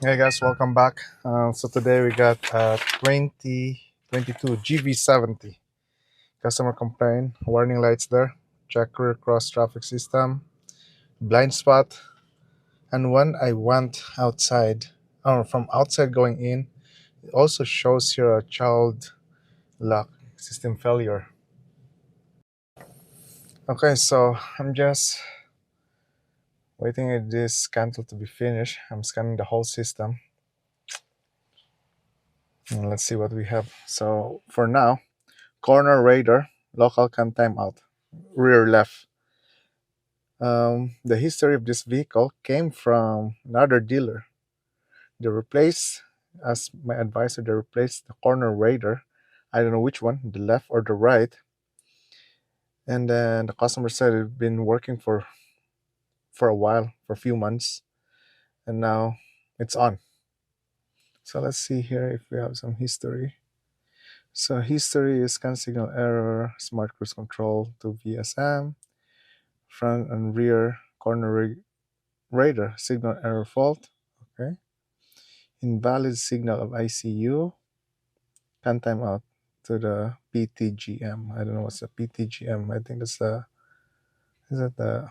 Hey guys, welcome back. So today we got 2022 GV70 customer complaint, warning lights there, check rear cross traffic system, blind spot, and when I went outside, or from outside going in, it also shows here a child lock system failure. Okay, so I'm just waiting for this scan tool to be finished. I'm scanning the whole system. And let's see what we have. So for now, corner radar, local cam timeout, rear left. The history of this vehicle came from another dealer. They replaced, as my advisor, they replaced the corner radar. I don't know which one, the left or the right. And then the customer said it's been working for a while, for a few months, and now it's on. So let's see here if we have some history. So history is scan signal error, smart cruise control to VSM, front and rear corner radar signal error fault. Okay. Invalid signal of ICU. Can timeout to the PTGM. I don't know what's the PTGM. I think that's the is that the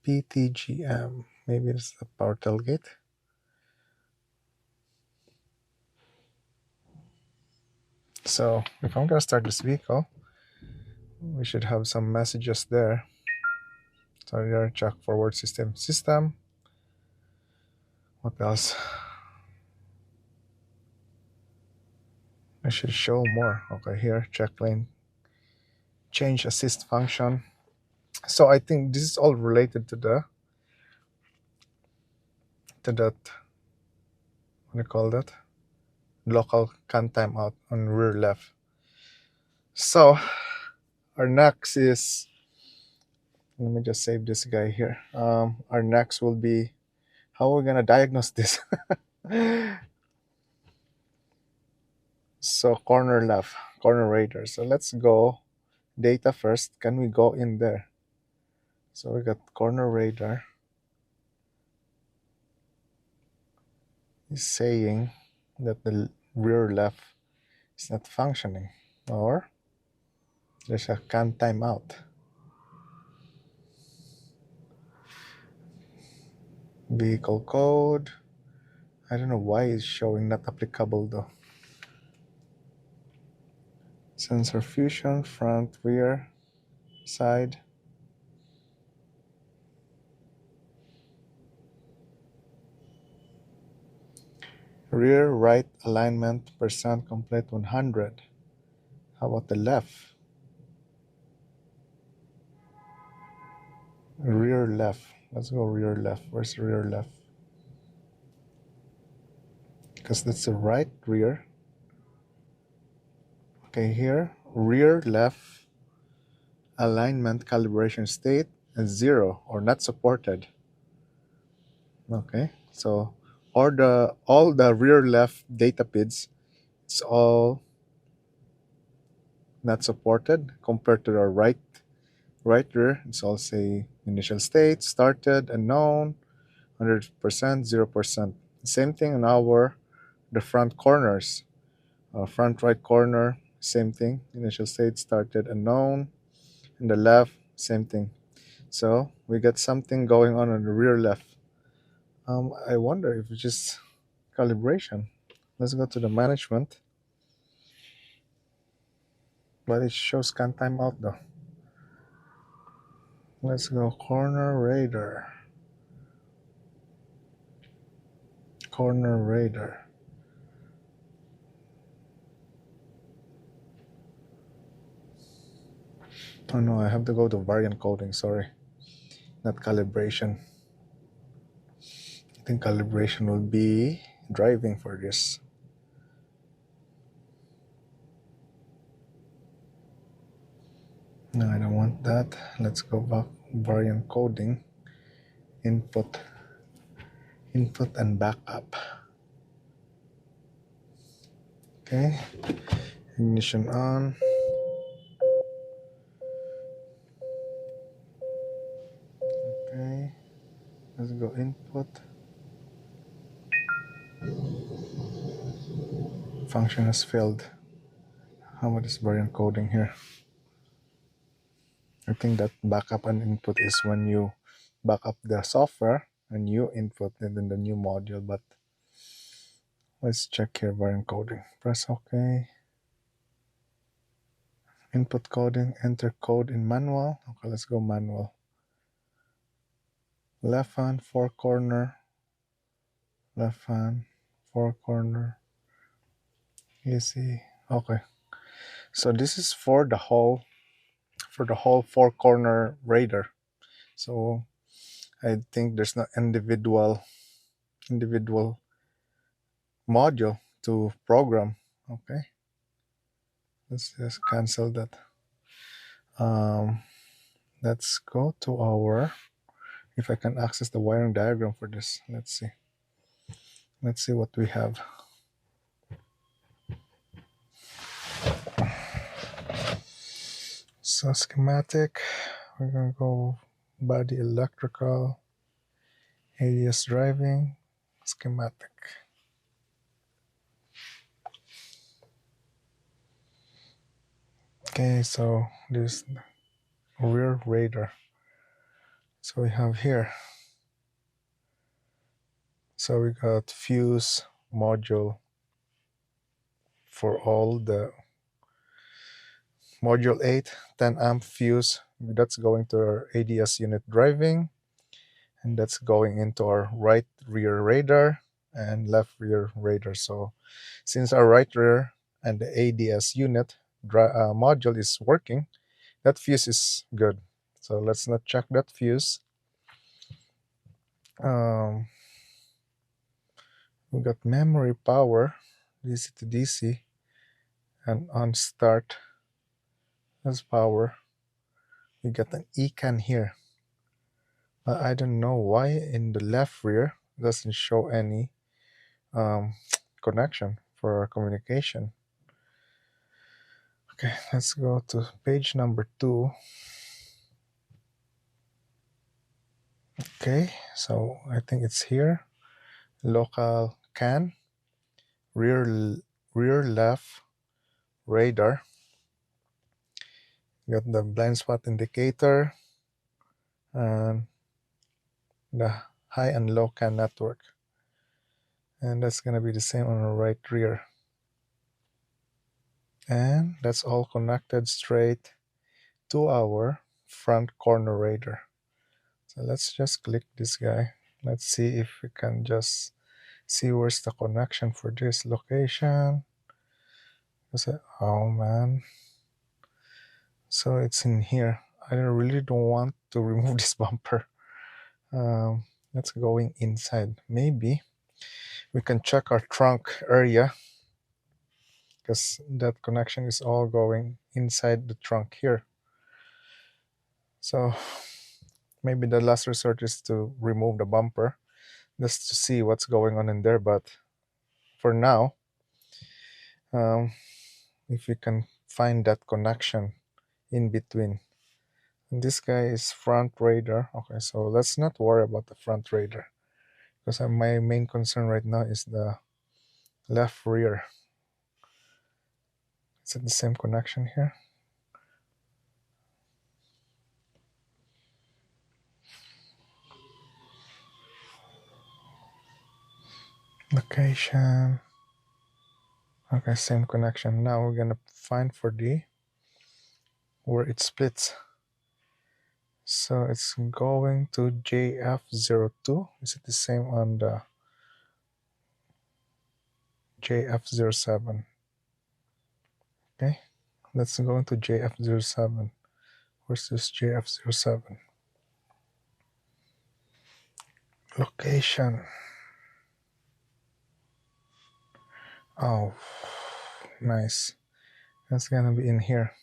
PTGM. Maybe it's the power tailgate. So if I'm gonna start this vehicle, we should have some messages there. So here, check forward system. What else? I should show more. Okay, here, check lane, change assist function. So I think this is all related to that. What do you call that? Local can timeout on rear left. So our next is, let me just save this guy here. Our next will be how we're gonna diagnose this. So corner left, corner radar. So let's go data first. Can we go in there? So we got corner radar. Is saying that the rear left is not functioning, or there's a can timeout. Vehicle code. I don't know why it's showing not applicable though. Sensor fusion, front, rear, side. Rear right alignment percent complete 100. How about the left? Rear left. Let's go rear left. Where's rear left? Because that's the right rear. Okay, here, rear left alignment calibration state is 0 or not supported. Okay, so all the rear left data PIDs, it's all not supported compared to the right rear. It's all say initial state, started, unknown, 100%, 0%. Same thing in the front corners. Front right corner, same thing. Initial state, started, unknown. In the left, same thing. So we got something going on the rear left. I wonder if it's just calibration. Let's go to the management. But it shows can timeout though. Let's go corner radar. Corner radar. Oh no, I have to go to variant coding, sorry. Not calibration. I think calibration will be driving for this. No, I don't want that. Let's go back. Variant coding. Input and backup. Okay. Ignition on. Okay. Let's go input. Function has failed. How about this variant coding here? I think that backup and input is when you back up the software and you input it in the new module. But let's check here variant coding. Press OK. Input coding, enter code in manual. Okay, let's go manual. Left hand, four corner. Left hand, four corner. Easy. Okay. So this is for the whole four corner radar. So I think there's no individual module to program. Okay. Let's just cancel that. Let's go to our, if I can access the wiring diagram for this. Let's see. Let's see what we have. So schematic, we're gonna go body electrical, ADS driving, schematic. Okay, so this rear radar. So we have here. So we got fuse module for all the module 8, 10 amp fuse. That's going to our ADS unit driving, and that's going into our right rear radar and left rear radar. So since our right rear and the ADS unit module is working, that fuse is good. So let's not check that fuse. We got memory power, DC to DC, and on start as power. We got an ECAN here. I don't know why in the left rear doesn't show any connection for our communication. Okay, let's go to page number 2. Okay, so I think it's here. Local CAN, rear left radar. Got the blind spot indicator and the high and low CAN network. And that's gonna be the same on the right rear. And that's all connected straight to our front corner radar. So let's just click this guy. Let's see if we can just see where's the connection for this location. Oh man. So it's in here. I really don't want to remove this bumper. Let's going inside. Maybe we can check our trunk area, because that connection is all going inside the trunk here. So maybe the last resort is to remove the bumper just to see what's going on in there. But for now, if we can find that connection in between. And this guy is front radar. Okay, so let's not worry about the front radar, because my main concern right now is the left rear. Is it the same connection here? Location. Okay, same connection. Now we're gonna find for the where it splits. So it's going to JF02. Is it the same on the JF07? Okay, let's go into JF07. Where's this JF07? Location. Oh, nice. That's gonna be in here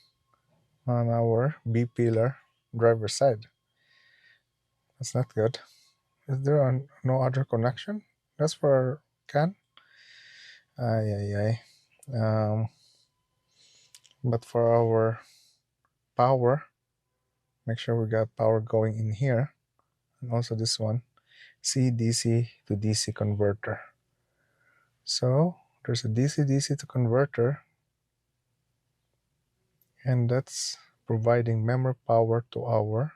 on our B pillar driver side. That's not good. Is there no other connection? That's for CAN? Ay. But for our power, make sure we got power going in here. And also this one, CDC to DC converter. So There's a DC-DC to converter, and that's providing memory power to our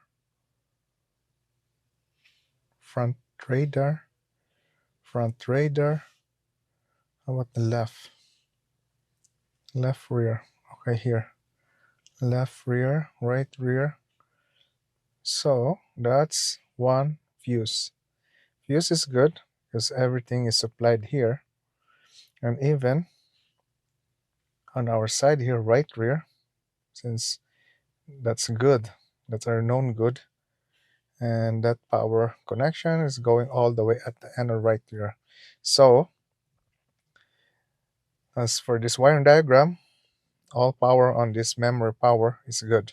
front radar. Front radar. How about the left? Left rear. Okay, here. Left rear, right rear. So that's one fuse. Fuse is good because everything is supplied here. And even on our side here, right rear, since that's good, that's our known good. And that power connection is going all the way at the end of right rear. So as for this wiring diagram, all power on this memory power is good,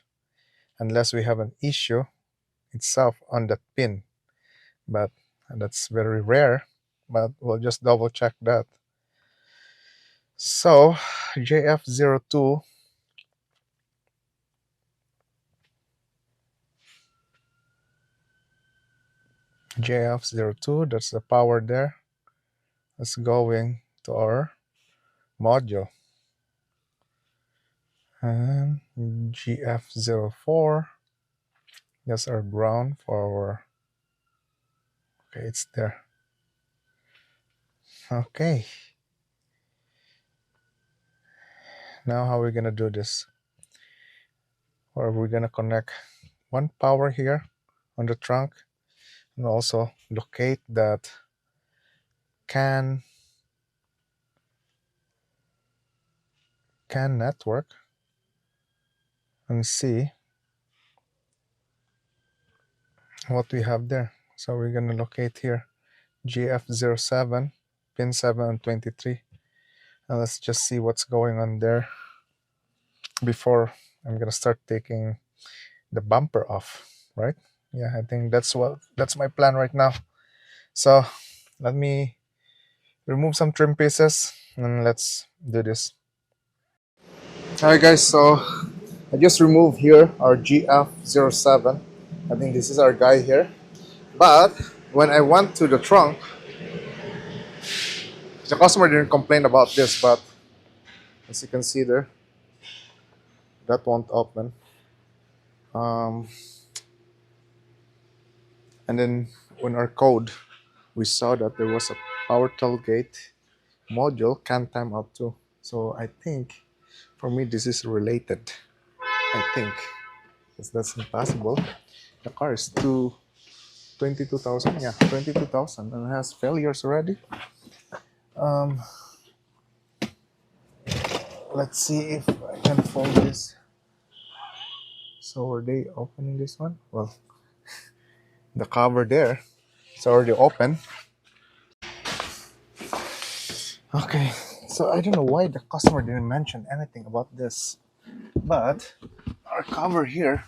unless we have an issue itself on that pin. But that's very rare, but we'll just double check that. So JF02, JF02, that's the power there. That's going to our module. And GF04, that's our ground for our, okay, it's there. Okay. Now how are we gonna do this? Or we're gonna connect one power here on the trunk and also locate that CAN network and see what we have there. So we're gonna locate here GF07, pin 7 and 23. And let's just see what's going on there before I'm gonna start taking the bumper off, right? Yeah, I think that's my plan right now. So let me remove some trim pieces and let's do this. Alright guys, so I just removed here our GF07. I think this is our guy here. But when I went to the trunk, the customer didn't complain about this, but as you can see there, that won't open. And then on our code, we saw that there was a power tailgate module CAN timeout too. So I think for me this is related. I think because that's impossible. The car is 22,000. Yeah, 22,000 and it has failures already. Let's see if I can fold this. So are they opening this one? Well, the cover there is already open. Okay, so I don't know why the customer didn't mention anything about this, but our cover here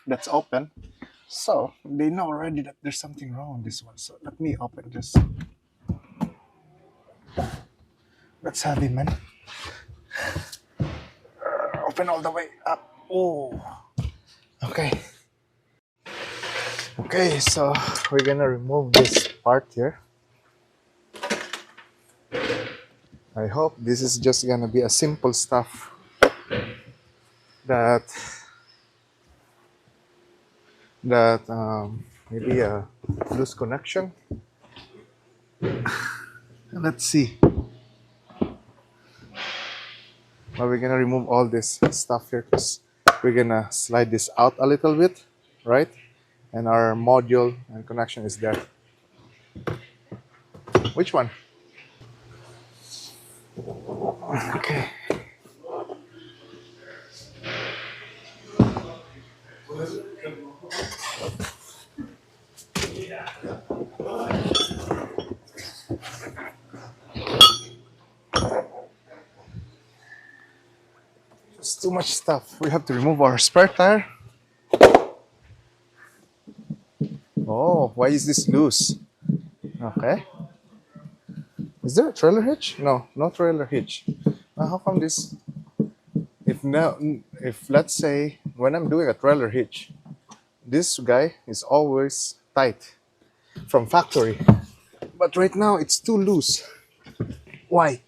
that's open, so they know already that there's something wrong with this one. So let me open this. That's heavy, man. Open all the way up. Oh, okay. Okay, so we're gonna remove this part here. I hope this is just gonna be a simple stuff that maybe a loose connection. Let's see. But we're gonna remove all this stuff here because we're gonna slide this out a little bit, right? And our module and connection is there. Which one? Okay. It's too much stuff. We have to remove our spare tire. Oh, why is this loose? Okay. Is there a trailer hitch? No, no trailer hitch. How come this? If let's say when I'm doing a trailer hitch, this guy is always tight from factory, but right now it's too loose. Why?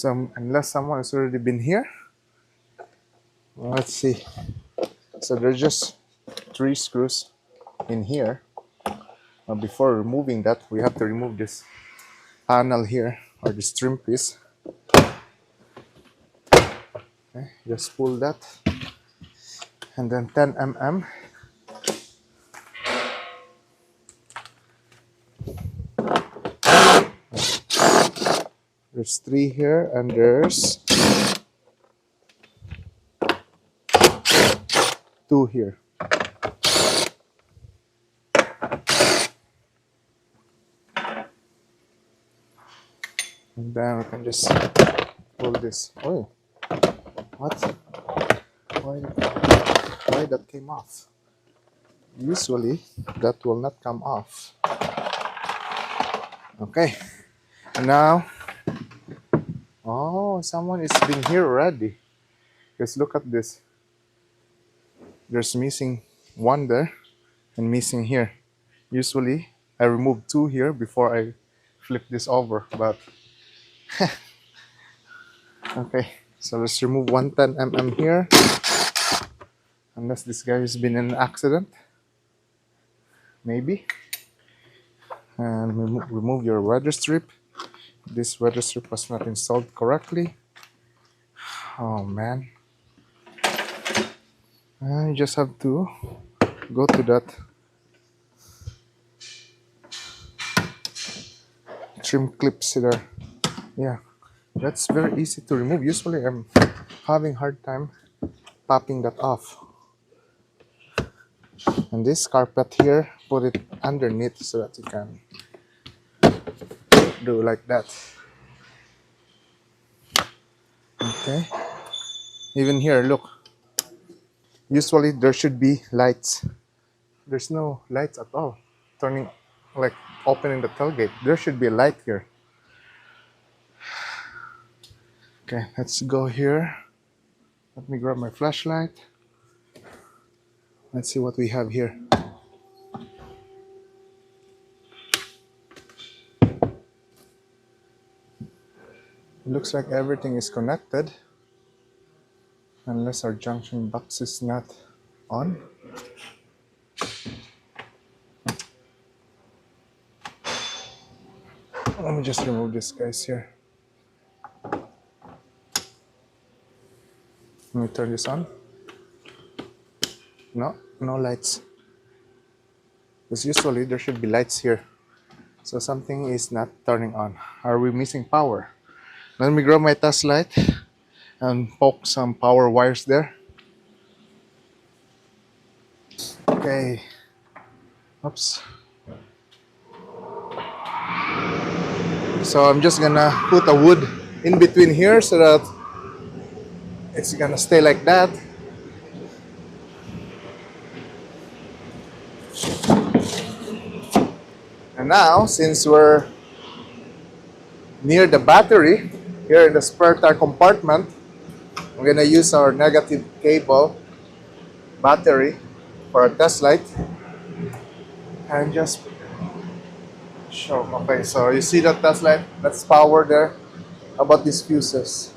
Unless someone has already been here. Well, let's see. So there's just 3 screws in here. Before removing that, we have to remove this panel here, or this trim piece. Okay, just pull that, and then 10 mm. There's 3 here, and there's 2 here. And then we can just pull this. Oh, what? Why that came off? Usually that will not come off. Okay, and now, oh, someone is been here already. Just look at this. There's missing 1 there and missing here. Usually I remove 2 here before I flip this over, but okay, so let's remove 110 mm here, unless this guy has been in an accident, maybe. And remove your weather strip. This weather strip was not installed correctly. Oh man, you just have to go to that trim clips there. Yeah, that's very easy to remove. Usually I'm having hard time popping that off. And this carpet here, put it underneath so that you can do like that. Okay, even here, look, usually there should be lights. There's no lights at all. Turning, like opening the tailgate, there should be a light here. Okay, let's go here. Let me grab my flashlight. Let's see what we have here. It looks like everything is connected, unless our junction box is not on. Let me just remove this guys here. Let me turn this on. No lights. Because usually there should be lights here. So something is not turning on. Are we missing power? Let me grab my test light and poke some power wires there. Okay. Oops. So I'm just gonna put a wood in between here so that it's gonna stay like that. And now, since we're near the battery, here in the spare tire compartment, I'm gonna use our negative cable battery for our test light. And just show. Okay, so you see that test light? That's power there. How about these fuses?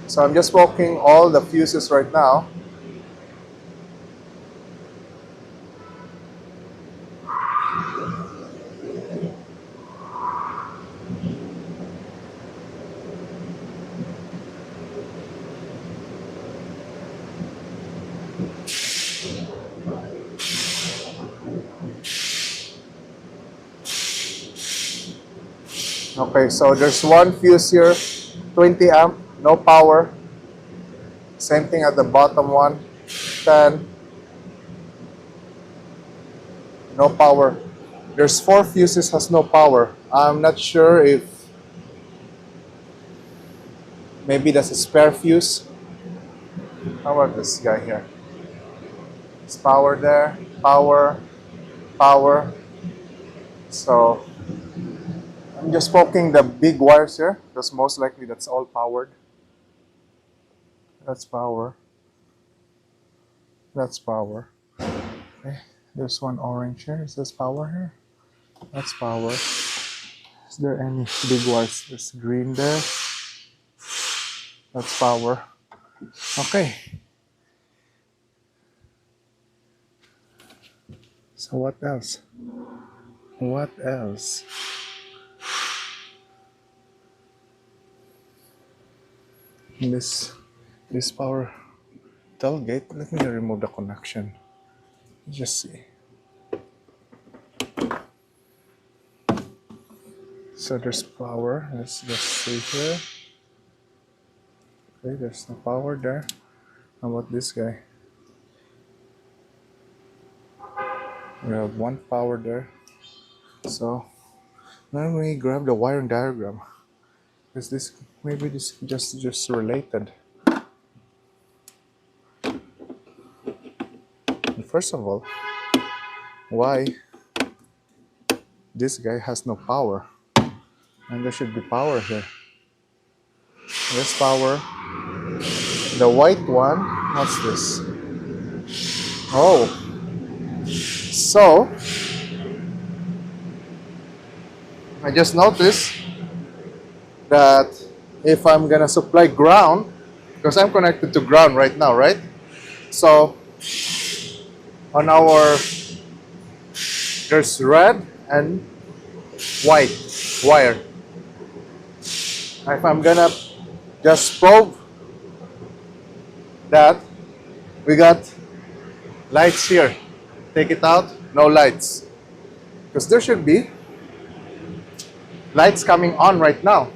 So I'm just poking all the fuses right now. Okay, so there's 1 fuse here, 20 amp, no power. Same thing at the bottom one, 10, no power. There's 4 fuses has no power. I'm not sure if maybe that's a spare fuse. How about this guy here? It's power there, power. So I'm just poking the big wires here because most likely that's all powered. That's power. That's power. Okay, there's 1 orange here. Is this power here? That's power. Is there any big wires? There's green there. That's power. Okay. So what else? What else? This this power tailgate. Let me remove the connection. Just see. So there's power. Let's just see here. Okay, there's no power there. How about this guy? We have one power there. So let me grab the wiring diagram. Is this maybe this just related? And first of all, why this guy has no power? And there should be power here. There's power. The white one, what's this? Oh, so I just noticed that if I'm gonna supply ground, because I'm connected to ground right now, right? So on our, there's red and white wire. If I'm gonna just probe that, we got lights here. Take it out, no lights. Because there should be lights coming on right now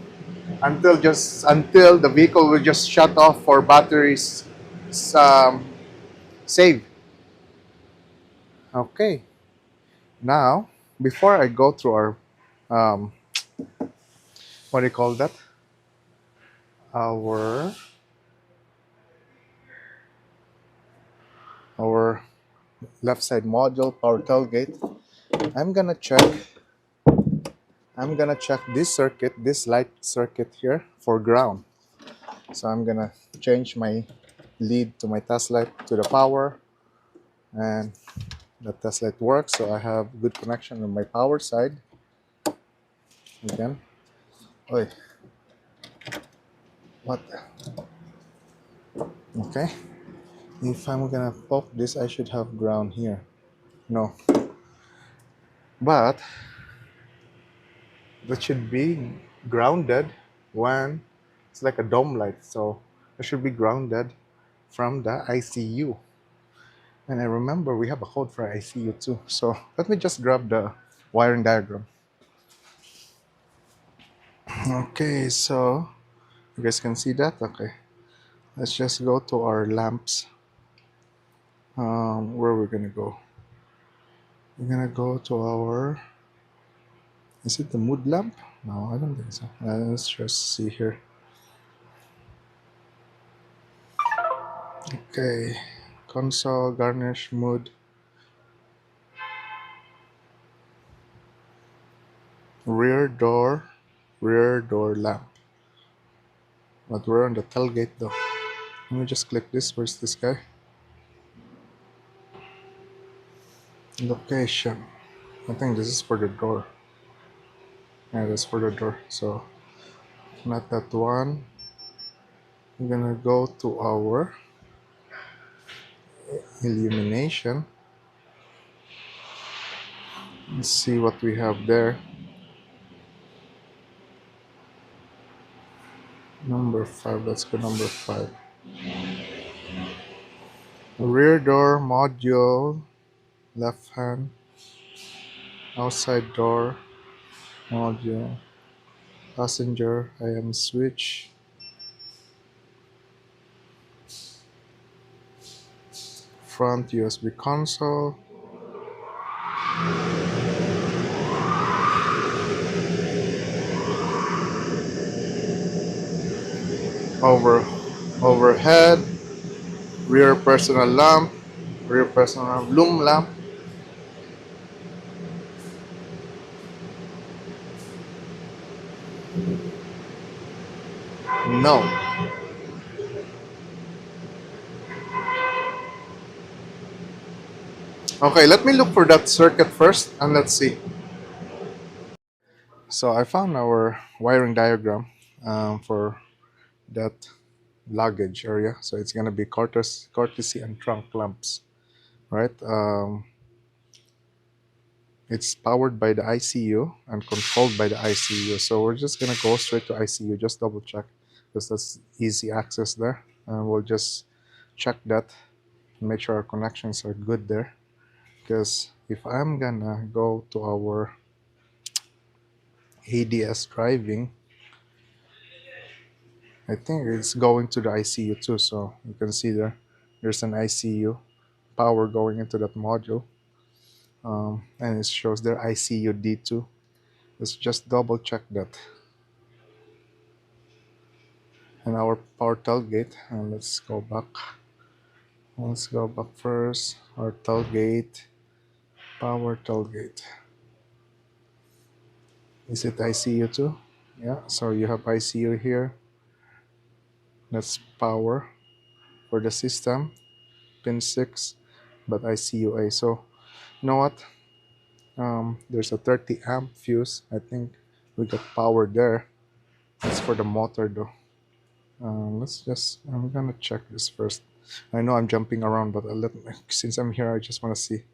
until the vehicle will just shut off for batteries save. Okay. Now, before I go through our um, what do you call that? Our left side module power tailgate. I'm gonna check. I'm gonna check this circuit, this light circuit here for ground. So I'm gonna change my lead to my test light to the power, and the test light works. So I have good connection on my power side. Again, oi, what? Okay. If I'm gonna poke this, I should have ground here. No, but that should be grounded when it's like a dome light. So it should be grounded from the ICU. And I remember we have a code for ICU too. So let me just grab the wiring diagram. Okay, so you guys can see that. Okay, let's just go to our lamps. Where we're gonna go? We're gonna go to our. Is it the mood lamp? No, I don't think so. Let's just see here. Okay, console, garnish, mood. Rear door lamp. But we're on the tailgate though. Let me just click this. Where's this guy? Location. I think this is for the door. Yeah, that's for the door. So not that one. I'm gonna go to our illumination. Let's see what we have there. Number 5. Let's go number 5. Rear door module, left hand. Outside door module. Passenger IM switch. Front USB console. Overhead, rear personal lamp, Luma lamp. No. Okay, let me look for that circuit first and let's see. So I found our wiring diagram for that luggage area. So it's gonna be courtesy and trunk lamps, right? It's powered by the ICU and controlled by the ICU. So we're just gonna go straight to ICU. Just double check because that's easy access there. And we'll just check that and make sure our connections are good there. Because if I'm gonna go to our ADS driving, I think it's going to the ICU too. So you can see there's an ICU power going into that module. And it shows there ICU D2. Let's just double check that. And our power tailgate, and let's go back. Let's go back first. Our tailgate, power tailgate. Is it ICU too? Yeah, so you have ICU here. That's power for the system, pin 6, but ICUA. So, you know what? There's a 30 amp fuse. I think we got power there. That's for the motor though. I'm gonna check this first. I know I'm jumping around, but since I'm here, I just want to see.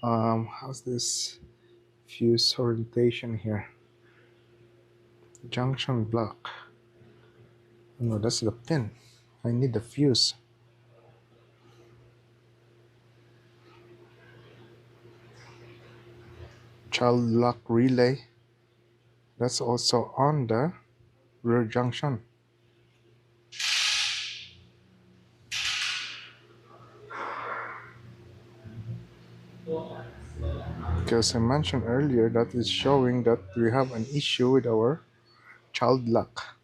How's this fuse orientation here? Junction block. No, that's the pin. I need the fuse. Child lock relay. That's also on the rear junction. Because I mentioned earlier that it's showing that we have an issue with our child lock.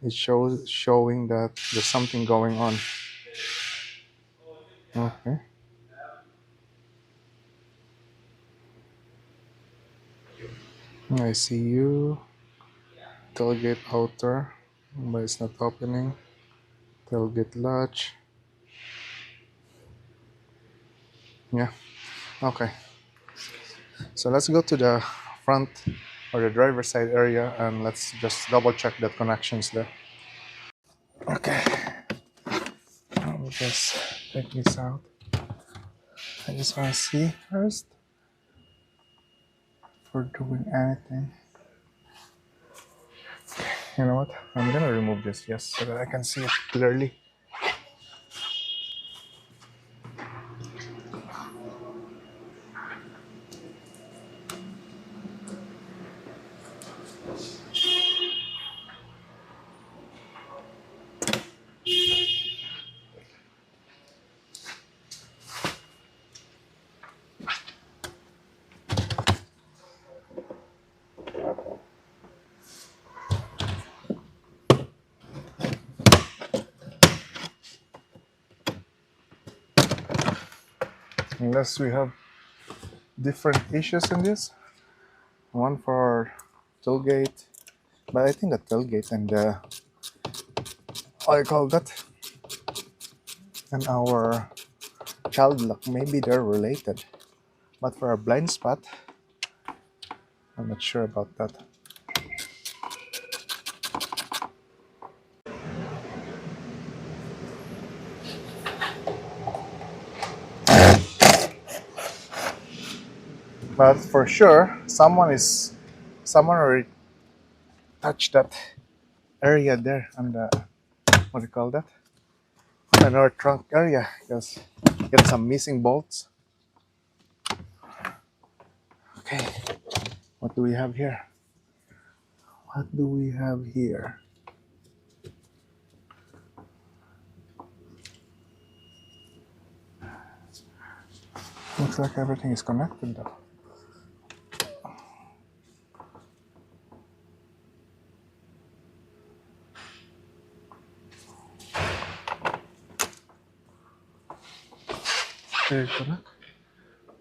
It showing that there's something going on. Okay. I see you. Tailgate outer, but it's not opening. Tailgate latch. Yeah. Okay. So let's go to the front or the driver's side area and let's just double check that connections there. Okay. Let me just take this out. I just want to see first for doing anything. You know what? I'm gonna remove this, yes, so that I can see it clearly. Unless we have different issues in this. One for tailgate, but I think the tailgate and the what do you call that? And our child lock, maybe they're related. But for our blind spot, I'm not sure about that. But for sure, someone already touched that area there on the what do you call that? On our trunk area, because get some missing bolts. Okay, what do we have here? What do we have here? Looks like everything is connected though. Did it connect?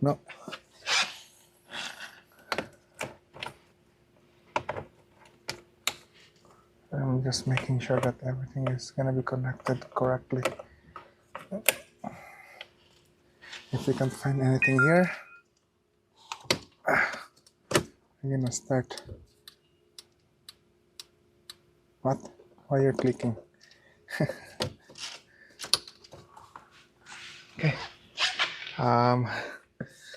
No. I'm just making sure that everything is gonna be connected correctly. If we can't find anything here, I'm gonna start What? Why you're clicking? Okay. Um.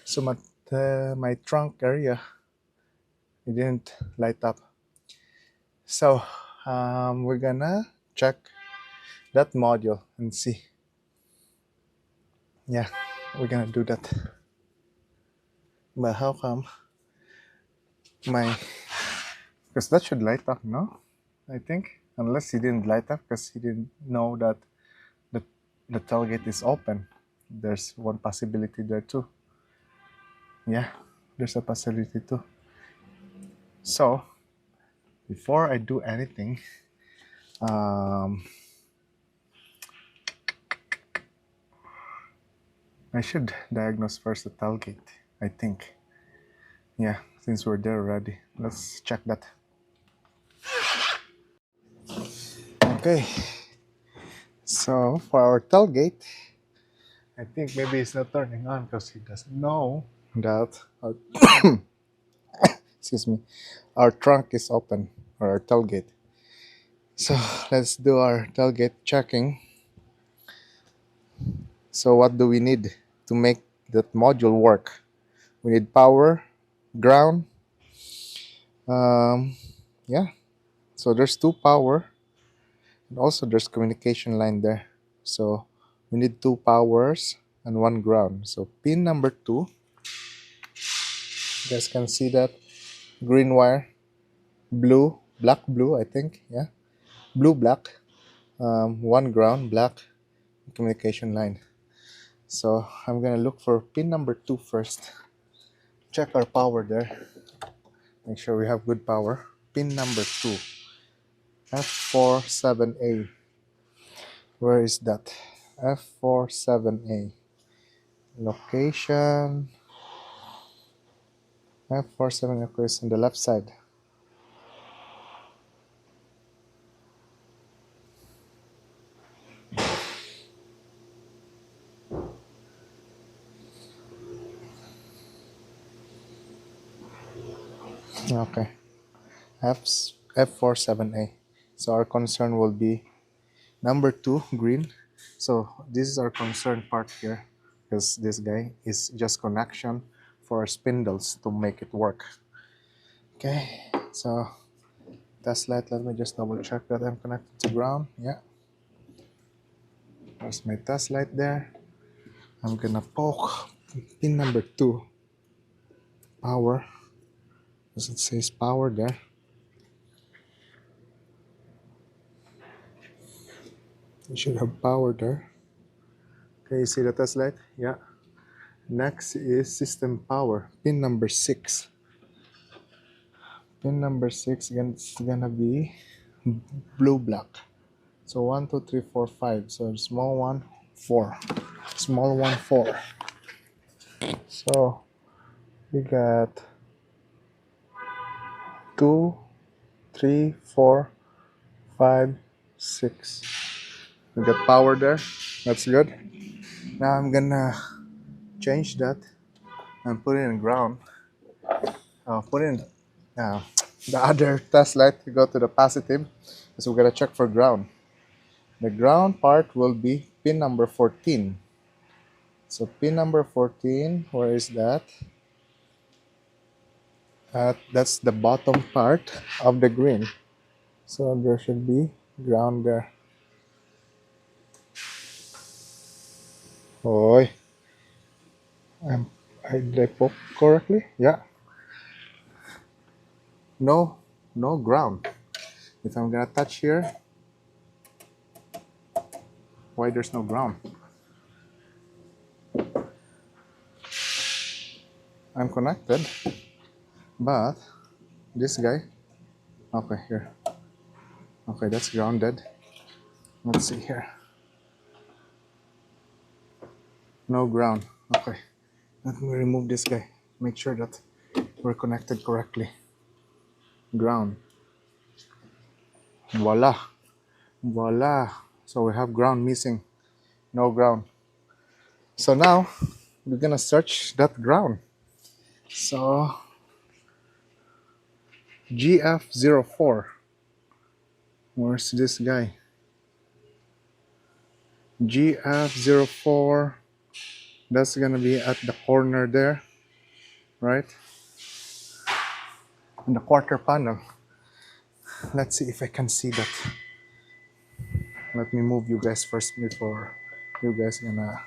So my trunk area, it didn't light up. So we're gonna check that module and see. Yeah, we're gonna do that. But how come my? Because that should light up, no? I think, unless he didn't light up because he didn't know that the the tailgate is open. There's one possibility there too. Yeah, there's a possibility too. So before I do anything, um, I should diagnose first the tailgate. I think. Yeah, since we're there already, let's check that. Okay, so for our tailgate, I think maybe it's not turning on because he doesn't know that our, excuse me, our trunk is open or our tailgate. So let's do our tailgate checking. So what do we need to make that module work? We need power, ground. Um, yeah. So there's two power, and also there's communication line there. So we need two powers and one ground. So pin number 2, you guys can see that green wire, blue, black, blue, I think. Yeah, blue, black. One ground, black communication line. So I'm gonna look for pin number 2 first. Check our power there. Make sure we have good power. Pin number 2, F47A. Where is that? F47A. Location. F47A is on the left side. Okay. F47A. So our concern will be number 2, green. So this is our concern part here because this guy is just connection for our spindles to make it work. Okay. So test light, let me just double check that I'm connected to ground. Yeah. There's my test light there. I'm gonna poke pin number 2. Power. Does it says power there? You should have power there. Okay, you see the test light? Yeah. Next is system power. Pin number 6. Pin number 6 it's gonna be blue black. So 1, 2, 3, 4, 5. So small one, 4. Small one, 4. So we got 2, 3, 4, 5, 6. We got power there. That's good. Now I'm gonna change that and put it in ground. Put in the other test light to go to the positive. So we're gonna check for ground. The ground part will be pin number 14. So pin number 14, where is that? That's the bottom part of the green. So there should be ground there. Oi, did I poke correctly? Yeah. No, no ground. If I'm gonna touch here, why there's no ground? I'm connected, but this guy, okay, here. Okay, that's grounded. Let's see here. No ground. Okay, let me remove this guy. Make sure that we're connected correctly. Ground. Voila. Voila. So we have ground missing. No ground. So now we're gonna search that ground. So GF04. Where's this guy? GF04. That's gonna be at the corner there, right? In the quarter panel. Let's see if I can see that. Let me move you guys first before you guys gonna.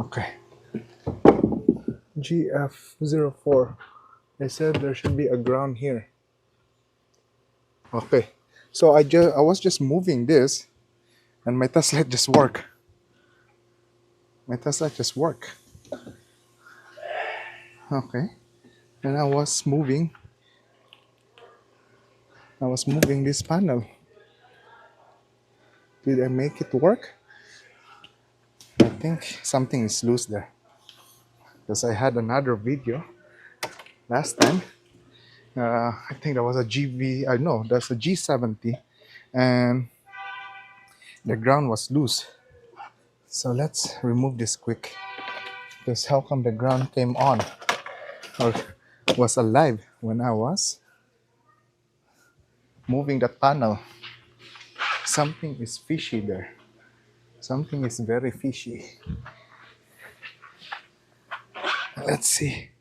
Okay. GF04. I said there should be a ground here. Okay. So I was just moving this, and my Tesla just work. My Tesla just work. Okay. And I was moving this panel. Did I make it work? I think something is loose there. Because I had another video last time. I think that was a GV. I know that's a G70, and the ground was loose. So let's remove this quick. Because how come the ground came on or was alive when I was moving that panel? Something is fishy there. Something is very fishy. Let's see.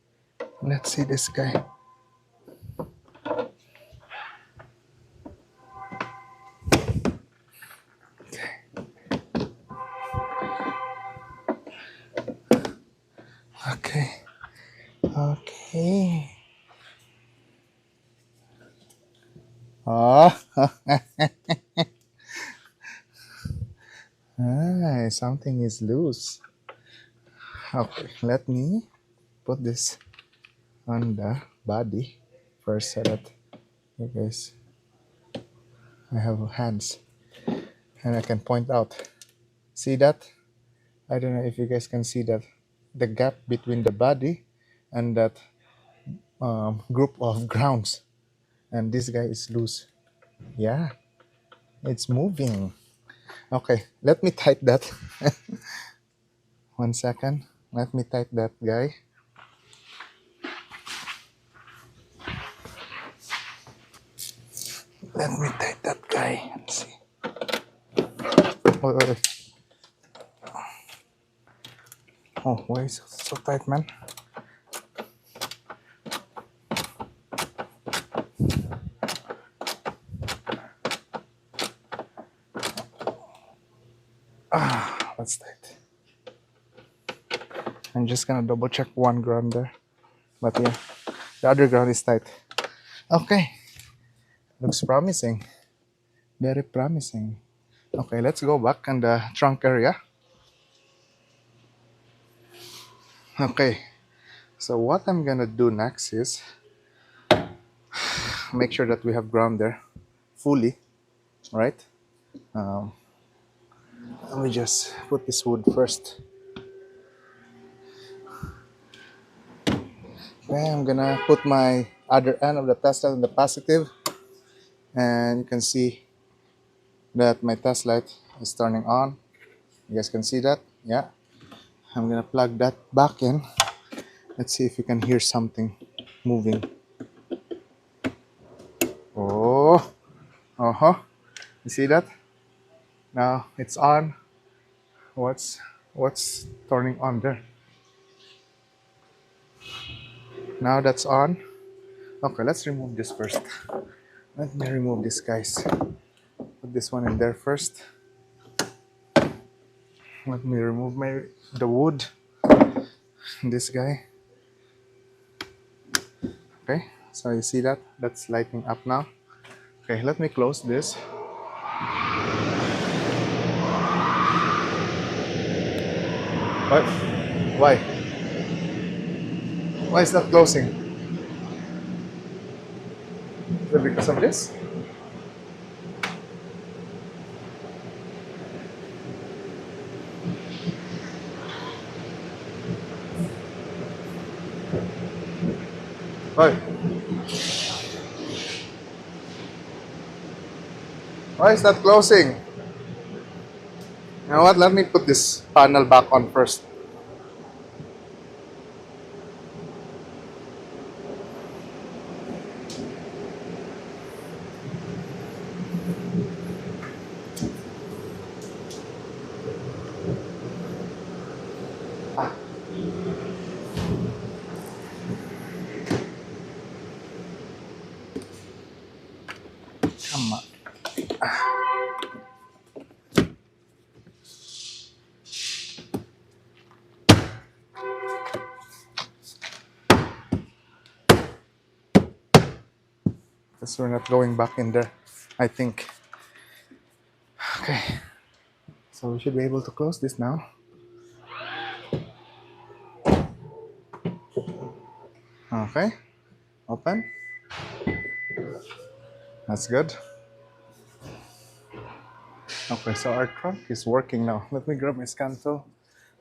Let's see this guy. Okay. Okay. Oh. Something is loose. Okay, let me put this on the body first so that you guys, I have hands and I can point out. See that? I don't know if you guys can see that. The gap between the body and that group of grounds. And this guy is loose. Yeah, it's moving. Okay, let me tight that. 1 second. Let me tight that guy. Let me tight that guy and see. Wait. Oh, why is it so tight, man? That's tight. I'm just gonna double check one ground there. But yeah, the other ground is tight. Okay. Looks promising. Very promising. Okay, let's go back in the trunk area. Okay. So what I'm gonna do next is make sure that we have ground there fully, right? Let me just put this wood first. Okay, I'm gonna put my other end of the Tesla in the positive, and you can see that my test light is turning on. You guys can see that? Yeah. I'm gonna plug that back in. Let's see if you can hear something moving. Oh, you see that? Now it's on. What's turning on there? Now that's on. Okay, let's remove this first. Let me remove this, guys. Put this one in there first. Let me remove the wood. This guy. Okay, so you see that? That's lighting up now. Okay, let me close this. What? Why? Why is that closing? Is it because of this? Why? Why is that closing? You know what? Let me put this panel back on first. So we're not going back in there, I think. Okay, so we should be able to close this now. Okay, open. That's good. Okay, so our trunk is working now. Let me grab my scan tool.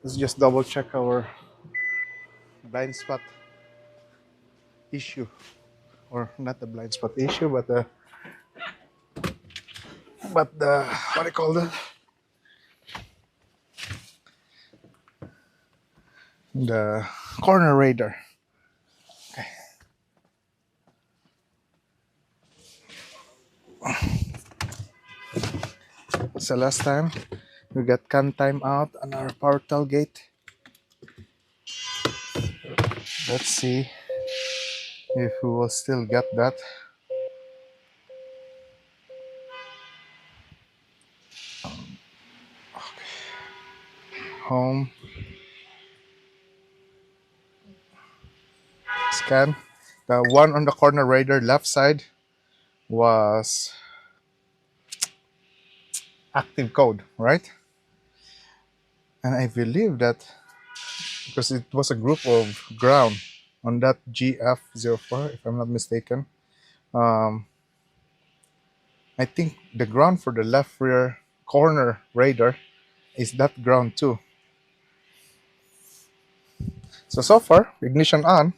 Let's just double check our blind spot issue. Or not the blind spot issue, but the what do you call that? The corner radar. So last time we got can time out on our power tailgate. Let's see if we will still get that. Home scan. The one on the corner radar left side was active code, right? And I believe that because it was a group of ground on that GF04, if I'm not mistaken. Um, I think the ground for the left rear corner radar is that ground too. So far, ignition on.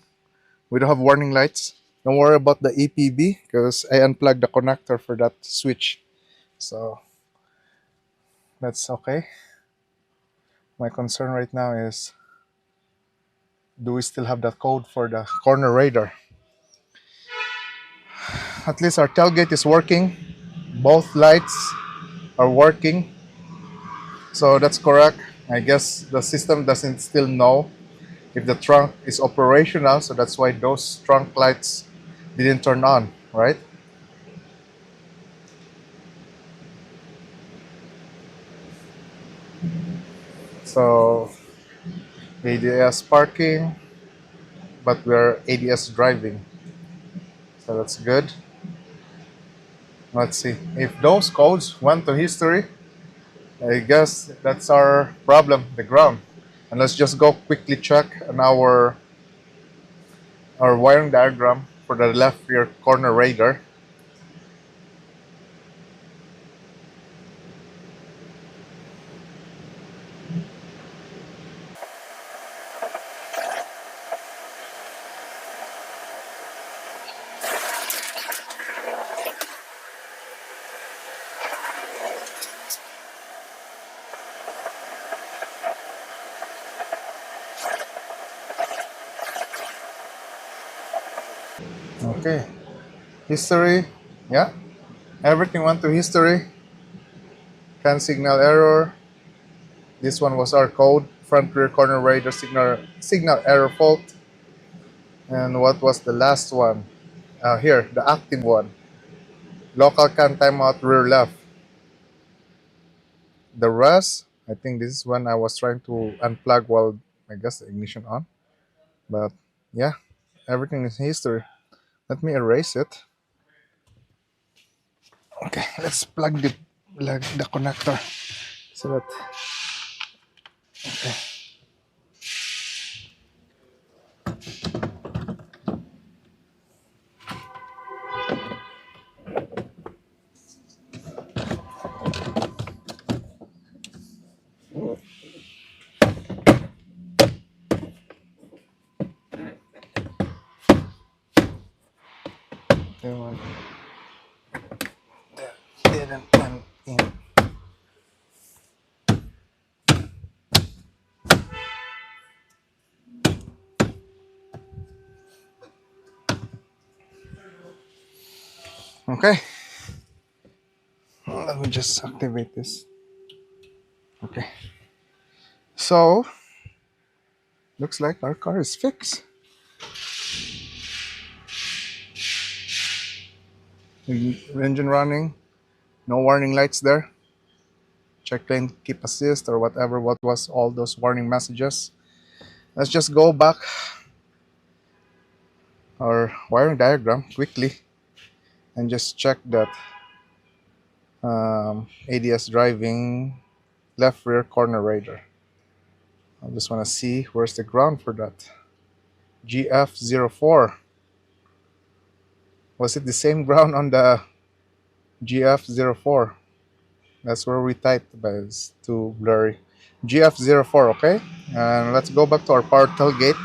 We don't have warning lights. Don't worry about the EPB because I unplugged the connector for that switch. So that's okay. My concern right now is, do we still have that code for the corner radar? At least our tailgate is working. Both lights are working. So that's correct. I guess the system doesn't still know if the trunk is operational. So that's why those trunk lights didn't turn on, right? So ADS parking, but we're ADS driving. So that's good. Let's see. If those codes went to history, I guess that's our problem, the ground. And let's just go quickly check on our wiring diagram for the left rear corner radar. Okay. History. Yeah. Everything went to history. Can signal error. This one was our code. Front rear corner radar signal error fault. And what was the last one? Here, the active one. Local can timeout rear left. The rest, I think this is when I was trying to unplug while I guess the ignition on. But yeah, everything is history. Let me erase it. Okay, let's plug the connector so that one didn't went in. Okay, let me just activate this. Okay, so looks like our car is fixed. Engine running, no warning lights there. Check lane, keep assist, or whatever. What was all those warning messages? Let's just go back our wiring diagram quickly. and just check that ADS driving left rear corner radar. I just want to see where's the ground for that. GF04. Was it the same ground on the GF04? That's where we typed, but it's too blurry. GF04, okay? And let's go back to our power tailgate.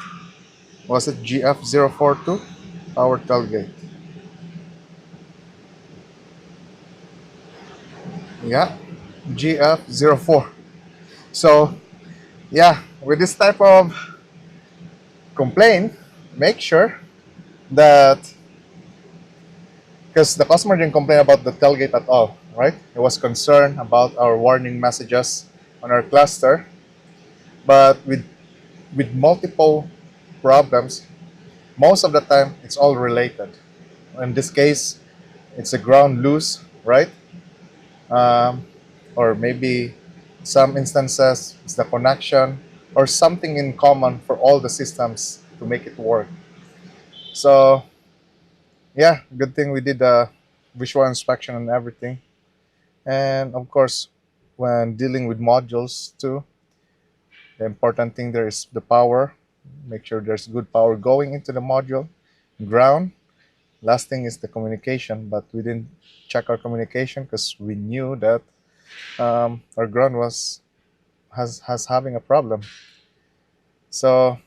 Was it GF04 too? Power tailgate. Yeah, GF04. So, yeah, with this type of complaint, make sure that, because the customer didn't complain about the tailgate at all, right? He was concerned about our warning messages on our cluster, but with multiple problems, most of the time it's all related. In this case, it's a ground loose, right? Um, or maybe some instances it's the connection or something in common for all the systems to make it work. So yeah, good thing we did a visual inspection and everything. And of course, when dealing with modules too, the important thing there is the power. Make sure there's good power going into the module. Ground. Last thing is the communication, but we didn't check our communication because we knew that our ground was has having a problem. So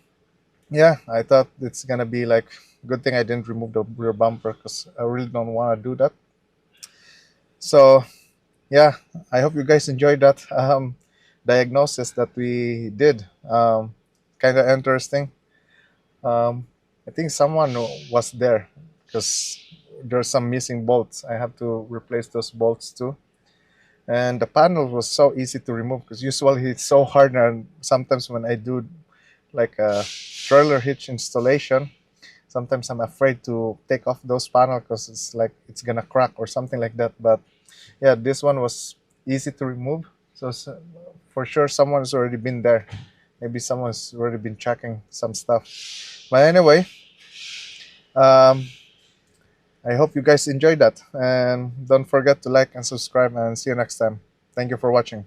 yeah, I thought it's gonna be like good thing I didn't remove the rear bumper because I really don't want to do that. So yeah, I hope you guys enjoyed that diagnosis that we did. Kind of interesting. Um, I think someone was there because there's some missing bolts. I have to replace those bolts too. And the panel was so easy to remove because usually it's so hard. And sometimes when I do like a trailer hitch installation, sometimes I'm afraid to take off those panels because it's like it's gonna crack or something like that. But yeah, this one was easy to remove. So for sure, someone's already been there. Maybe someone's already been checking some stuff. But anyway, um, I hope you guys enjoyed that. And don't forget to like and subscribe, and see you next time. Thank you for watching.